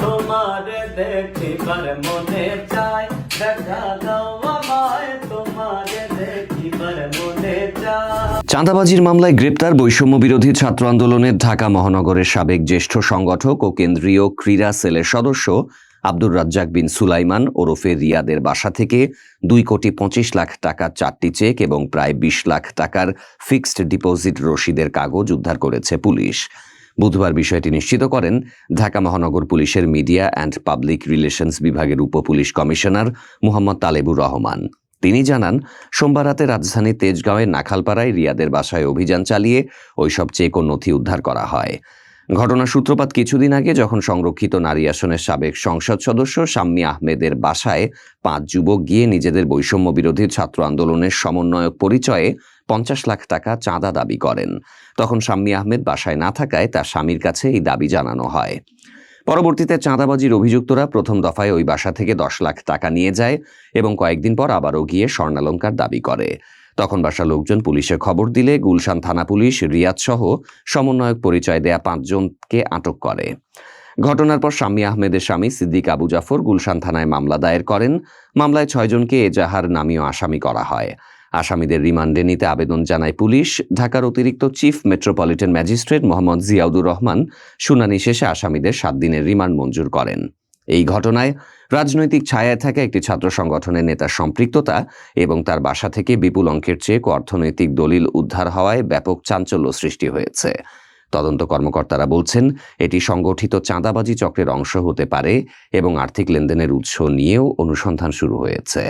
তোমারে দেখিবার মনে চায়, দেখা দাও আমায় তোমারে দেখিবার মনে চায়। চাঁদাবাজির মামলায় গ্রেপ্তার বৈষম্য বিরোধী ছাত্র আন্দোলনের ঢাকা মহানগরের সাবেক জ্যেষ্ঠ সংগঠক ও কেন্দ্রীয় ক্রীড়া সেলের সদস্য আব্দুর রাজ্জাক বিন সুলাইমান ওরফে রিয়াদের বাসা থেকে 2,25,00,000 টাকার 4টি চেক এবং প্রায় 20 লাখ টাকার ফিক্সড ডিপোজিট রসিদের কাগজ উদ্ধার করেছে পুলিশ। বুধবার বিষয়টি নিশ্চিত করেন ঢাকা মহানগর পুলিশের মিডিয়া অ্যান্ড পাবলিক রিলেশনস বিভাগের উপপুলিশ কমিশনার মোহাম্মদ তালেবুর রহমান। তিনি জানান, সোমবার রাতে রাজধানীর তেজগাঁওয়ের নাখালপাড়ায় রিয়াদের বাসায় অভিযান চালিয়ে ওইসব চেক ও নথি উদ্ধার করা হয়। ঘটনার সূত্রপাত কিছুদিন আগে, যখন সংরক্ষিত নারী আসনের সাবেক সংসদ সদস্য শাম্মী আহমেদের বাসায় 5 যুবক গিয়ে নিজেদের বৈষম্য বিরোধী ছাত্র আন্দোলনের সমন্বয়ক পরিচয়ে 50 লাখ টাকা চাঁদা দাবি করেন। তখন শাম্মী আহমেদ বাসায় না থাকায় তার স্বামীর কাছে এই দাবি জানানো হয়। পরবর্তীতে চাঁদাবাজির অভিযুক্তরা প্রথম দফায় ওই বাসা থেকে 10 লাখ টাকা নিয়ে যায় এবং কয়েকদিন পর আবারও গিয়ে স্বর্ণালংকার দাবি করে। তখন বাসার লোকজন পুলিশে খবর দিলে গুলশান থানা পুলিশ রিয়াদ সহ সমন্বয়ক পরিচয় দেয়া 5 জনকে আটক করে। ঘটনার পর শাম্মী আহমেদের স্বামী সিদ্দিক আবু জাফর গুলশান থানায় মামলা দায়ের করেন। মামলায় 6 জনকে এজাহার নামীয় আসামি করা হয়। আসামিদের রিমান্ডে নিতে আবেদন জানায় পুলিশ। ঢাকার অতিরিক্ত chief metropolitan magistrate Mohammad Ziaudur Rahman শুনানি শেষে আসামিদের 7 দিনের রিমান্ড মঞ্জুর করেন। এই ঘটনায় রাজনৈতিক ছায়ায় থাকা একটি ছাত্র সংগঠনের নেতার সম্পৃক্ততা এবং তার বাসা থেকে বিপুল অঙ্কের চেক ও অর্থনৈতিক দলিল উদ্ধার হওয়ায় ব্যাপক চাঞ্চল্য সৃষ্টি হয়েছে। তদন্ত কর্মকর্তারা বলছেন, এটি সংগঠিত চাঁদাবাজি চক্রের অংশ হতে পারে এবং আর্থিক লেনদেনের উৎস নিয়েও অনুসন্ধান শুরু হয়েছে।